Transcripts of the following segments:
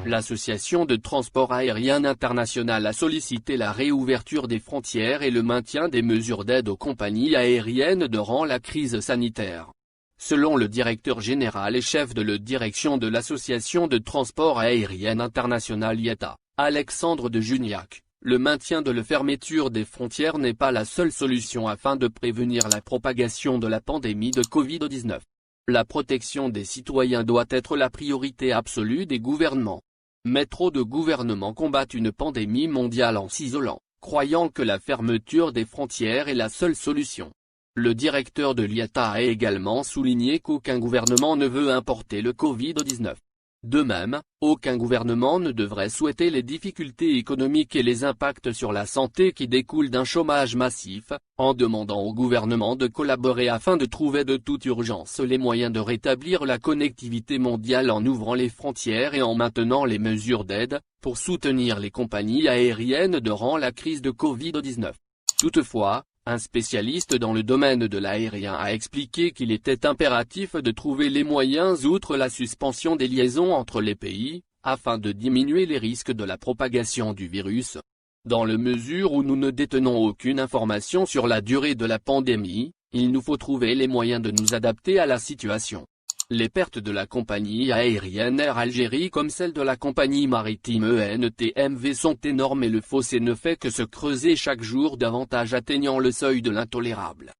L'Association de transport aérien international a sollicité la réouverture des frontières et le maintien des mesures d'aide aux compagnies aériennes durant la crise sanitaire. Selon le directeur général et chef de la direction de l'Association de transport aérien international IATA, Alexandre de Juniac, le maintien de la fermeture des frontières n'est pas la seule solution afin de prévenir la propagation de la pandémie de Covid-19. La protection des citoyens doit être la priorité absolue des gouvernements. Mais trop de gouvernements combattent une pandémie mondiale en s'isolant, croyant que la fermeture des frontières est la seule solution. Le directeur de l'IATA a également souligné qu'aucun gouvernement ne veut importer le Covid-19. De même, aucun gouvernement ne devrait souhaiter les difficultés économiques et les impacts sur la santé qui découlent d'un chômage massif, en demandant au gouvernement de collaborer afin de trouver de toute urgence les moyens de rétablir la connectivité mondiale en ouvrant les frontières et en maintenant les mesures d'aide, pour soutenir les compagnies aériennes durant la crise de Covid-19. Toutefois, un spécialiste dans le domaine de l'aérien a expliqué qu'il était impératif de trouver les moyens outre la suspension des liaisons entre les pays, afin de diminuer les risques de la propagation du virus. Dans la mesure où nous ne détenons aucune information sur la durée de la pandémie, il nous faut trouver les moyens de nous adapter à la situation. Les pertes de la compagnie aérienne Air Algérie comme celles de la compagnie maritime ENTMV sont énormes et le fossé ne fait que se creuser chaque jour davantage, atteignant le seuil de l'intolérable.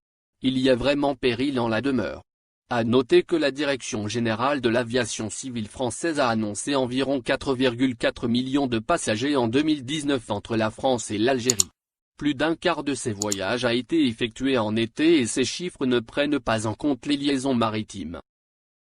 Il y a vraiment péril en la demeure. À noter que la Direction générale de l'aviation civile française a annoncé environ 4,4 millions de passagers en 2019 entre la France et l'Algérie. Plus d'un quart de ces voyages a été effectué en été et ces chiffres ne prennent pas en compte les liaisons maritimes.